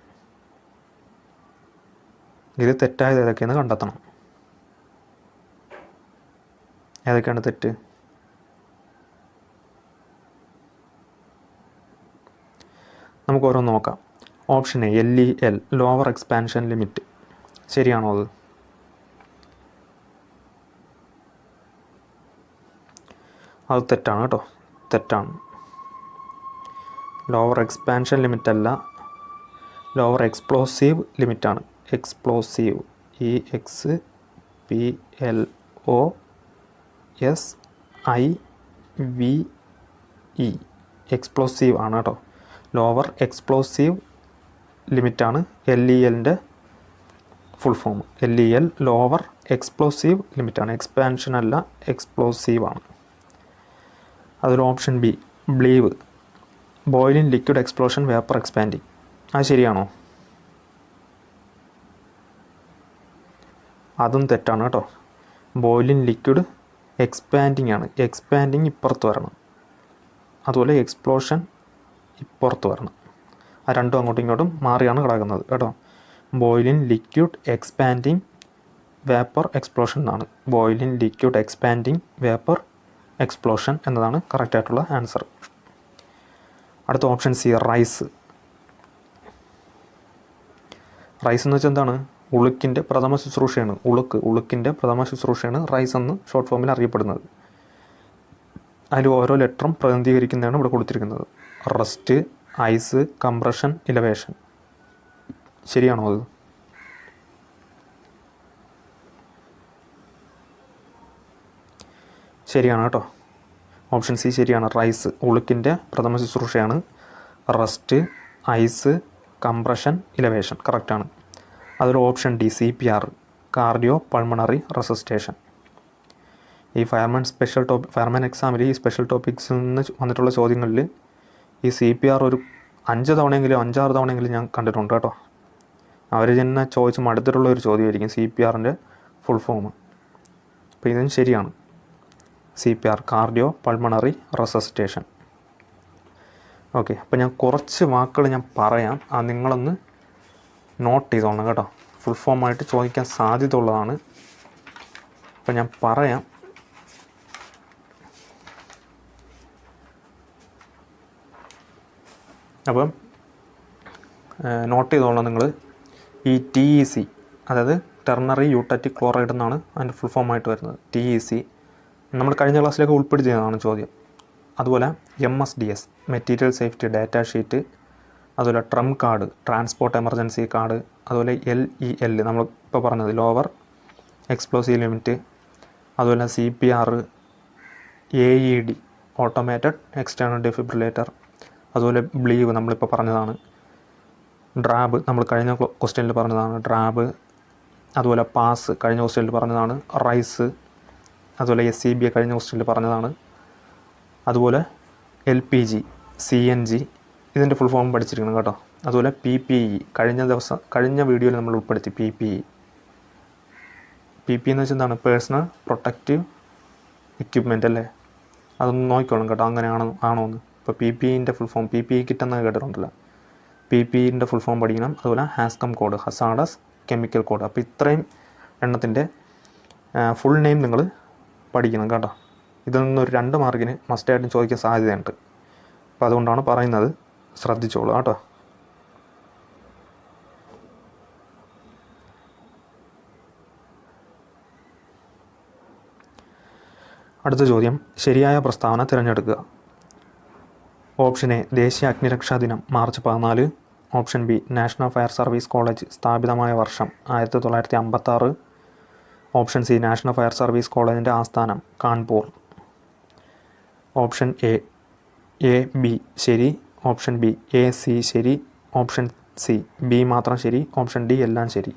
ഇത് തെറ്റായത് ഏതൊക്കെയെന്ന് കണ്ടെത്തണം. ഏതൊക്കെയാണ് തെറ്റ്? നമുക്ക് ഓരോന്ന് നോക്കാം. Option A LEL, lower expansion limit. ശരിയാണോ? അത് തെറ്റാണ് കേട്ടോ. തെറ്റാണ്. ലോവർ എക്സ്പാൻഷൻ ലിമിറ്റ് അല്ല, ലോവർ എക്സ്പ്ലോസീവ് ലിമിറ്റാണ്. എക്സ്പ്ലോസീവ്, EXPLOSIVE, എക്സ്പ്ലോസീവ് ആണ് കേട്ടോ. ലോവർ എക്സ്പ്ലോസീവ് ലിമിറ്റാണ് LELൻ്റെ full form. LEL lower explosive ലിമിറ്റാണ്. എക്സ്പാൻഷൻ അല്ല, എക്സ്പ്ലോസീവ് ആണ്. അതൊരു option B BLEVE, boiling liquid explosion, vapour expanding. അത് ശരിയാണോ? അതും തെറ്റാണ് കേട്ടോ. ബോയിലിംഗ് ലിക്വിഡ് എക്സ്പാൻഡിങ് ആണ്. എക്സ്പാൻഡിങ് ഇപ്പുറത്ത് വരണം. അതുപോലെ എക്സ്പ്ലോഷൻ ഇപ്പുറത്ത് വരണം. ആ രണ്ടും അങ്ങോട്ടും ഇങ്ങോട്ടും മാറിയാണ് കിടക്കുന്നത് കേട്ടോ. Boiling liquid expanding vapour explosion എന്നാണ്. Boiling liquid expanding vapour explosion എന്നതാണ് കറക്റ്റായിട്ടുള്ള ആൻസർ. അടുത്ത ഓപ്ഷൻ സി റൈസ്. റൈസ് എന്ന് വെച്ചാൽ എന്താണ്? ഉളുക്കിൻ്റെ പ്രഥമ ശുശ്രൂഷയാണ്. ഉളുക്കിൻ്റെ പ്രഥമ ശുശ്രൂഷയാണ് റൈസ് എന്ന് ഷോർട്ട് ഫോമിൽ അറിയപ്പെടുന്നത്. അതിൽ ഓരോ ലെറ്ററും പ്രതിനിധീകരിക്കുന്നതാണ് ഇവിടെ കൊടുത്തിരിക്കുന്നത്. Rest, ice, compression, elevation. ശരിയാണോ അത്? ശരിയാണ് കേട്ടോ. ഓപ്ഷൻ സി ശരിയാണ്. റൈസ് ഉളുക്കിൻ്റെ പ്രഥമ ശുശ്രൂഷയാണ്. റസ്റ്റ്, ഐസ്, കംപ്രഷൻ, ഇലവേഷൻ കറക്റ്റാണ്. അതൊരു option D CPR, cardio pulmonary resuscitation. ഈ ഫയർമാൻ എക്സാമിൽ ഈ സ്പെഷ്യൽ ടോപ്പിക്സിൽ നിന്ന് വന്നിട്ടുള്ള ചോദ്യങ്ങളിൽ ഈ CPR ഒരു 5 തവണയെങ്കിലും 5-6 തവണയെങ്കിലും ഞാൻ കണ്ടിട്ടുണ്ട് കേട്ടോ. അവർ തന്നെ ചോദിച്ച് മടുത്തിട്ടുള്ള ഒരു ചോദ്യമായിരിക്കും CPRൻ്റെ ഫുൾ ഫോം. അപ്പോൾ ഇതിന് ശരിയാണ്. CPR, cardio pulmonary റെസിസ്റ്റേഷൻ. ഓക്കെ, അപ്പോൾ ഞാൻ കുറച്ച് വാക്കുകൾ ഞാൻ പറയാം, അത് നിങ്ങളൊന്ന് നോട്ട് ചെയ്തോളണം കേട്ടോ. ഫുൾ ഫോമായിട്ട് ചോദിക്കാൻ സാധ്യത ഉള്ളതാണ്. അപ്പോൾ ഞാൻ പറയാം. അപ്പം നോട്ട് ചെയ്തോളണം നിങ്ങൾ. ഈ TEC, അതായത് ടെർണറി യൂട്ടാറ്റിക് ക്ലോറൈഡ് എന്നാണ് അതിൻ്റെ ഫുൾ ഫോമായിട്ട് വരുന്നത്. TEC നമ്മൾ കഴിഞ്ഞ ക്ലാസ്സിലേക്ക് ഉൾപ്പെടുത്തിയതാണ് ചോദ്യം. അതുപോലെ MSDS, material safety data sheet. അതുപോലെ ട്രം കാർഡ്, ട്രാൻസ്പോർട്ട് എമർജൻസി കാർഡ്. അതുപോലെ LEL നമ്മൾ ഇപ്പോൾ പറഞ്ഞത് ലോവർ എക്സ്പ്ലോസീവ് ലിമിറ്റ്. അതുപോലെ CPR, AED, automated external defibrillator. അതുപോലെ ബ്ലീവ് നമ്മളിപ്പോൾ പറഞ്ഞതാണ്. ഡ്രാബ് നമ്മൾ കഴിഞ്ഞ ക്വസ്റ്റ്യനിൽ പറഞ്ഞതാണ്, ഡ്രാബ്. അതുപോലെ പാസ് കഴിഞ്ഞ ക്വസ്റ്റ്യനിൽ പറഞ്ഞതാണ്. റൈസ്. അതുപോലെ SCB കഴിഞ്ഞ ക്വസ്റ്റ്യനിൽ പറഞ്ഞതാണ്. അതുപോലെ LPG, CNG ഇതിൻ്റെ ഫുൾ ഫോം പഠിച്ചിരിക്കണം കേട്ടോ. അതുപോലെ PPE കഴിഞ്ഞ വീഡിയോയിൽ നമ്മൾ ഉൾപ്പെടുത്തി. PPE എന്ന് വെച്ചാൽ എന്താണ്? പേഴ്സണൽ പ്രൊട്ടക്റ്റീവ് എക്യുപ്മെൻ്റ് അല്ലേ? അതൊന്ന് നോക്കിക്കോളും കേട്ടോ, അങ്ങനെ ആണോ എന്ന്. ഇപ്പോൾ PPEൻ്റെ ഫുൾ ഫോം, PPE കിട്ടെന്ന് കേട്ടിട്ടുണ്ടല്ലോ. PPEൻ്റെ ഫുൾ ഫോം പഠിക്കണം. അതുപോലെ HAZCHEM code, hazardous chemical code. അപ്പോൾ ഇത്രയും എണ്ണത്തിൻ്റെ ഫുൾ നെയിം നിങ്ങൾ പഠിക്കണം കേട്ടോ. ഇതിൽ നിന്നൊരു 2 മാർക്കിന് മസ്റ്റായിട്ടും ചോദിക്കാൻ സാധ്യതയുണ്ട്. അപ്പോൾ അതുകൊണ്ടാണ് പറയുന്നത്, ശ്രദ്ധിച്ചോളൂ കേട്ടോ. അടുത്ത ചോദ്യം, ശരിയായ പ്രസ്താവന തിരഞ്ഞെടുക്കുക. ഓപ്ഷൻ എ ദേശീയ അഗ്നിരക്ഷാ ദിനം March 14. Option B national fire service college സ്ഥാപിതമായ വർഷം 1956. Option C national fire service കോളേജിൻ്റെ ആസ്ഥാനം കാൺപൂർ. ഓപ്ഷൻ എ ബി ശരി. ഓപ്ഷൻ ബി AC ശരി. ഓപ്ഷൻ സി ബി മാത്രം ശരി. ഓപ്ഷൻ ഡി എല്ലാം ശരി.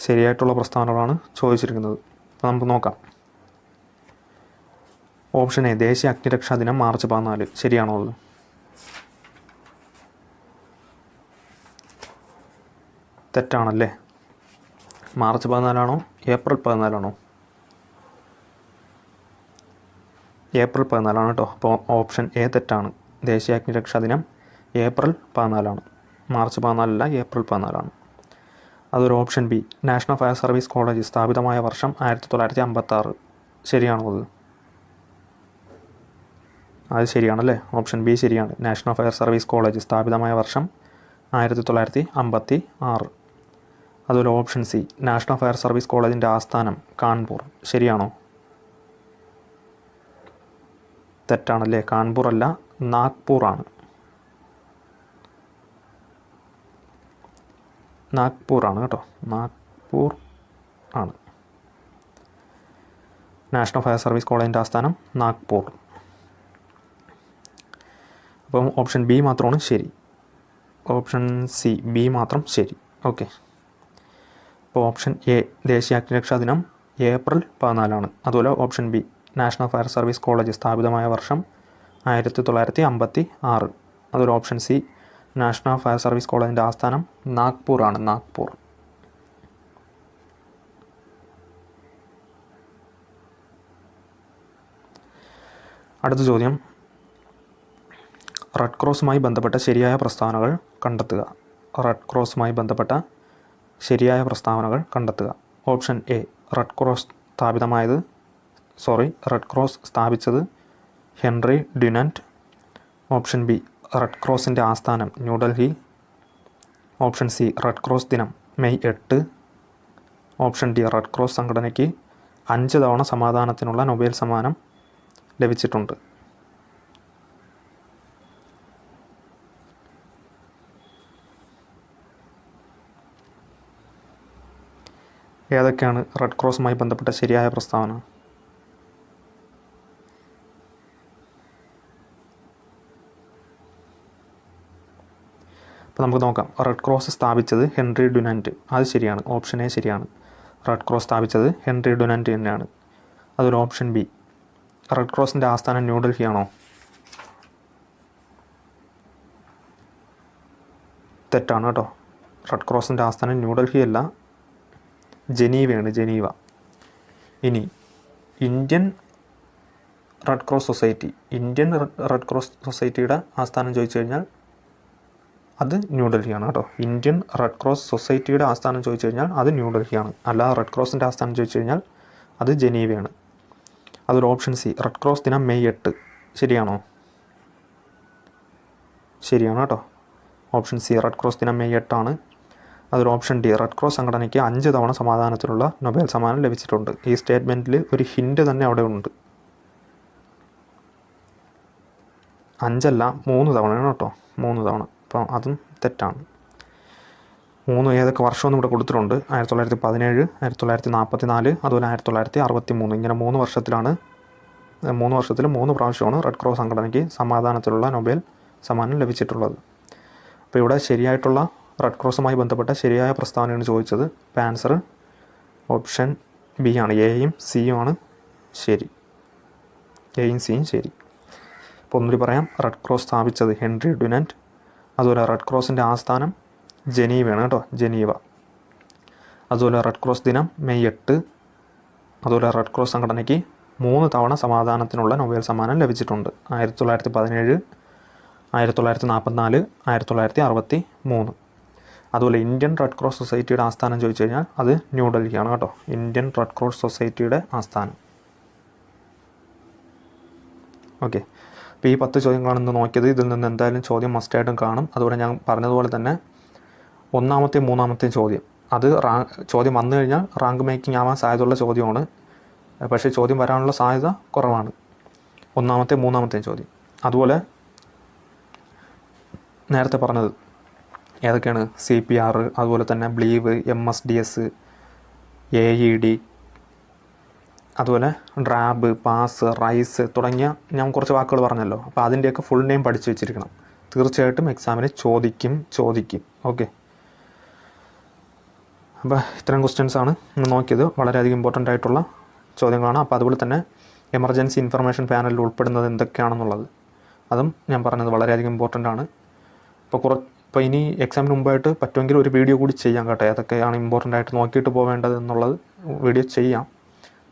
ശരിയായിട്ടുള്ള പ്രസ്താവനകളാണ് ചോദിച്ചിരിക്കുന്നത്. അപ്പോൾ നമുക്ക് നോക്കാം. ഓപ്ഷൻ എ ദേശീയ അഗ്നിരക്ഷാ ദിനം മാർച്ച് 14 ശരിയാണോ അത്? തെറ്റാണല്ലേ. March 14 April 14? ഏപ്രിൽ 14 കേട്ടോ. അപ്പോൾ ഓപ്ഷൻ എ തെറ്റാണ്. ദേശീയ അഗ്നിരക്ഷാ ദിനം ഏപ്രിൽ 14. March 14 April 14. അതൊരു option B national fire service college സ്ഥാപിതമായ വർഷം 1956 ശരിയാണോ അത്? അത് ശരിയാണല്ലേ. ഓപ്ഷൻ ബി ശരിയാണ്. നാഷണൽ ഫയർ സർവീസ് കോളേജ് സ്ഥാപിതമായ വർഷം 1956. അതുപോലെ option C national fire service കോളേജിൻ്റെ ആസ്ഥാനം കാൺപൂർ ശരിയാണോ? തെറ്റാണല്ലേ. കാൺപൂർ അല്ല, നാഗ്പൂറാണ്. നാഗ്പൂറാണ് കേട്ടോ. നാഗ്പൂർ ആണ് നാഷണൽ ഫയർ സർവീസ് കോളേജിൻ്റെ ആസ്ഥാനം, നാഗ്പൂർ. അപ്പം ഓപ്ഷൻ ബി മാത്രമാണ് ശരി. ഓപ്ഷൻ സി ബി മാത്രം ശരി. ഓക്കെ. അപ്പോൾ ഓപ്ഷൻ എ ദേശീയ അഗ്നിരക്ഷാ ദിനം ഏപ്രിൽ 14. അതുപോലെ option B national fire service college സ്ഥാപിതമായ വർഷം 1956. അതൊരു option C national fire service കോളേജിൻ്റെ ആസ്ഥാനം നാഗ്പൂർ ആണ്. നാഗ്പൂർ. അടുത്ത ചോദ്യം, റെഡ് ക്രോസുമായി ബന്ധപ്പെട്ട ശരിയായ പ്രസ്താവനകൾ കണ്ടെത്തുക. റെഡ് ക്രോസുമായി ബന്ധപ്പെട്ട ശരിയായ പ്രസ്താവനകൾ കണ്ടെത്തുക. ഓപ്ഷൻ എ, റെഡ് ക്രോസ് സ്ഥാപിച്ചത് Henry Dunant. Option B, red ക്രോസിൻ്റെ ആസ്ഥാനം New Delhi. Option C, red cross ദിനം May 8. Option D, red cross സംഘടനയ്ക്ക് 5 തവണ സമാധാനത്തിനുള്ള നൊബേൽ സമ്മാനം ലഭിച്ചിട്ടുണ്ട്. ഏതൊക്കെയാണ് റെഡ് ക്രോസുമായി ബന്ധപ്പെട്ട ശരിയായ പ്രസ്താവന? അപ്പോൾ നമുക്ക് നോക്കാം. റെഡ് ക്രോസ് സ്ഥാപിച്ചത് ഹെൻറി ഡ്യുനന്റ്, അത് ശരിയാണ്. ഓപ്ഷൻ എ ശരിയാണ്. റെഡ് ക്രോസ് സ്ഥാപിച്ചത് ഹെൻറി ഡ്യുനന്റ് തന്നെയാണ്. അതൊരു ഓപ്ഷൻ ബി, റെഡ് ക്രോസിൻ്റെ ആസ്ഥാനം ന്യൂഡൽഹിയാണോ? തെറ്റാണ് കേട്ടോ. റെഡ് ക്രോസിൻ്റെ ആസ്ഥാനം ന്യൂഡൽഹി അല്ല, ജനീവയാണ്, ജനീവ. ഇനി ഇന്ത്യൻ റെഡ് ക്രോസ് സൊസൈറ്റിയുടെ ആസ്ഥാനം ചോദിച്ചു കഴിഞ്ഞാൽ അത് ന്യൂഡൽഹിയാണ് കേട്ടോ. ഇന്ത്യൻ റെഡ് ക്രോസ് സൊസൈറ്റിയുടെ ആസ്ഥാനം ചോദിച്ചു കഴിഞ്ഞാൽ അത് ന്യൂഡൽഹിയാണ്. അല്ലാതെ റെഡ് ക്രോസിൻ്റെ ആസ്ഥാനം ചോദിച്ചു കഴിഞ്ഞാൽ അത് ജനീവയാണ്. അതൊരു ഓപ്ഷൻ സി, റെഡ് ക്രോസ് ദിനം മെയ് 8. ശരിയാണോ? ശരിയാണ് കേട്ടോ. ഓപ്ഷൻ സി, റെഡ് ക്രോസ് ദിനം മെയ് 8 ആണ്. അതൊരു ഓപ്ഷൻ ഡി, റെഡ് ക്രോസ് സംഘടനയ്ക്ക് 5 തവണ സമാധാനത്തിനുള്ള നൊബേൽ സമ്മാനം ലഭിച്ചിട്ടുണ്ട്. ഈ സ്റ്റേറ്റ്മെൻറ്റിൽ ഒരു ഹിൻഡ് തന്നെ അവിടെ ഉണ്ട്. 5 അല്ല, 3 തവണയാണ് കേട്ടോ. 3 തവണ. അപ്പോൾ അതും തെറ്റാണ്. 3 ഏതൊക്കെ വർഷമൊന്നും ഇവിടെ കൊടുത്തിട്ടുണ്ട്. 1917, 1944, അതുപോലെ 1963. ഇങ്ങനെ 3 വർഷത്തിലാണ് 3 വർഷത്തിൽ 3 പ്രാവശ്യമാണ് റെഡ് ക്രോസ് സംഘടനയ്ക്ക് സമാധാനത്തിലുള്ള നൊബേൽ സമ്മാനം ലഭിച്ചിട്ടുള്ളത്. അപ്പോൾ ഇവിടെ ശരിയായിട്ടുള്ള റെഡ് ക്രോസുമായി ബന്ധപ്പെട്ട ശരിയായ പ്രസ്താവനയാണ് ചോദിച്ചത്. അപ്പോൾ ആൻസർ ഓപ്ഷൻ ബി ആണ്. എയും സിയും ആണ് ശരി. എയും സിയും ശരി. അപ്പോൾ ഒന്നുകൂടി പറയാം. റെഡ് ക്രോസ് സ്ഥാപിച്ചത് ഹെൻറി ഡ്യുനന്റ്. അതുപോലെ റെഡ് ക്രോസിൻ്റെ ആസ്ഥാനം ജനീവയാണ് കേട്ടോ, ജനീവ. അതുപോലെ റെഡ് ക്രോസ് ദിനം മെയ് 8. അതുപോലെ റെഡ് ക്രോസ് സംഘടനയ്ക്ക് 3 തവണ സമാധാനത്തിനുള്ള നൊബേൽ സമ്മാനം ലഭിച്ചിട്ടുണ്ട്. 1917, 1944, 1963. അതുപോലെ ഇന്ത്യൻ റെഡ് ക്രോസ് സൊസൈറ്റിയുടെ ആസ്ഥാനം ചോദിച്ചു കഴിഞ്ഞാൽ അത് ന്യൂഡൽഹിയാണ് കേട്ടോ. ഇന്ത്യൻ റെഡ് ക്രോസ് സൊസൈറ്റിയുടെ ആസ്ഥാനം. ഓക്കെ. അപ്പോൾ ഈ 10 ചോദ്യങ്ങളാണ് ഇന്ന് നോക്കിയത്. ഇതിൽ നിന്ന് എന്തായാലും ചോദ്യം മസ്റ്റായിട്ടും കാണും. അതുപോലെ ഞാൻ പറഞ്ഞതുപോലെ തന്നെ 1-ാമത്തെയും 3-ാമത്തെയും ചോദ്യം, അത് ചോദ്യം വന്നു കഴിഞ്ഞാൽ റാങ്ക് മേക്കിംഗ് ആവാൻ സാധ്യതയുള്ള ചോദ്യമാണ്. പക്ഷേ ചോദ്യം വരാനുള്ള സാധ്യത കുറവാണ്. 1-ാമത്തെയും 3-ാമത്തെയും ചോദ്യം. അതുപോലെ നേരത്തെ പറഞ്ഞത് ഏതൊക്കെയാണ്? CPR, അതുപോലെ തന്നെ ബ്ലീവ്, MSDS, AED, അതുപോലെ ഡ്രാബ്, പാസ്, റൈസ് തുടങ്ങിയ ഞാൻ കുറച്ച് വാക്കുകൾ പറഞ്ഞല്ലോ. അപ്പോൾ അതിൻ്റെയൊക്കെ ഫുൾ നെയിം പഠിച്ചു വെച്ചിരിക്കണം. തീർച്ചയായിട്ടും എക്സാമിന് ചോദിക്കും. ഓക്കെ. അപ്പോൾ ഇത്തരം ക്വസ്റ്റ്യൻസാണ് ഇന്ന് നോക്കിയത്. വളരെയധികം ഇമ്പോർട്ടൻ്റ് ആയിട്ടുള്ള ചോദ്യങ്ങളാണ്. അപ്പോൾ അതുപോലെ തന്നെ എമർജൻസി ഇൻഫർമേഷൻ പാനലിൽ ഉൾപ്പെടുന്നത് എന്തൊക്കെയാണെന്നുള്ളത് അതും ഞാൻ പറഞ്ഞത് വളരെയധികം ഇമ്പോർട്ടൻ്റ് ആണ്. ഇപ്പോൾ ഇനി എക്സാമിന് മുമ്പായിട്ട് പറ്റുമെങ്കിൽ ഒരു വീഡിയോ കൂടി ചെയ്യാം കേട്ടോ. ഏതൊക്കെയാണ് ഇമ്പോർട്ടൻ്റ് ആയിട്ട് നോക്കിയിട്ട് പോവേണ്ടത് എന്നുള്ളത് വീഡിയോ ചെയ്യാം.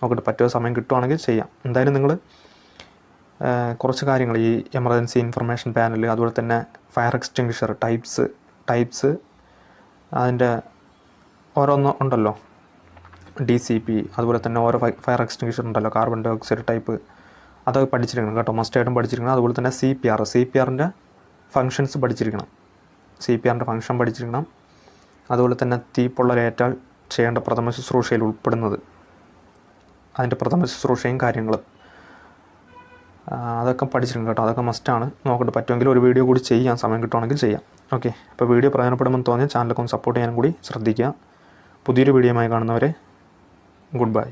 നോക്കിയിട്ട് പറ്റുന്ന സമയം കിട്ടുവാണെങ്കിൽ ചെയ്യാം. എന്തായാലും നിങ്ങൾ കുറച്ച് കാര്യങ്ങൾ ഈ എമർജൻസി ഇൻഫർമേഷൻ പാനൽ, അതുപോലെ തന്നെ ഫയർ എക്സ്റ്റിങ്വിഷർ ടൈപ്സ് അതിൻ്റെ ഓരോന്ന് ഉണ്ടല്ലോ. DCP, അതുപോലെ തന്നെ ഓരോ ഫയർ എക്സ്റ്റിങ്വിഷർ ഉണ്ടല്ലോ, കാർബൺ ഡൈ ഓക്സൈഡ് ടൈപ്പ്, അതൊക്കെ പഠിച്ചിരിക്കണം കേട്ടോ. മസ്റ്റായിട്ടും പഠിച്ചിരിക്കണം. അതുപോലെ തന്നെ CPRൻ്റെ ഫങ്ഷൻസ് പഠിച്ചിരിക്കണം. CPRൻ്റെ ഫങ്ഷൻ പഠിച്ചിരിക്കണം. അതുപോലെ തന്നെ തീപ്പൊള്ളലേറ്റാൽ ചെയ്യേണ്ട പ്രഥമ ശുശ്രൂഷയിൽ ഉൾപ്പെടുന്നത്, അതിൻ്റെ പ്രഥമ ശുശ്രൂഷയും കാര്യങ്ങളും അതൊക്കെ പഠിച്ചിരിക്കണം കേട്ടോ. അതൊക്കെ മസ്റ്റാണ്. നോക്കിയിട്ട് പറ്റുമെങ്കിൽ ഒരു വീഡിയോ കൂടി ചെയ്യാം, സമയം കിട്ടുവാണെങ്കിൽ ചെയ്യാം. ഓക്കെ. അപ്പോൾ വീഡിയോ പ്രയോജനപ്പെടുമെന്ന് തോന്നിയാൽ ചാനലൊക്കെ ഒന്ന് സപ്പോർട്ട് ചെയ്യാനും കൂടി ശ്രദ്ധിക്കുക. പുതിയൊരു വീഡിയോയുമായി കാണുന്നവരെ ഗുഡ് ബൈ.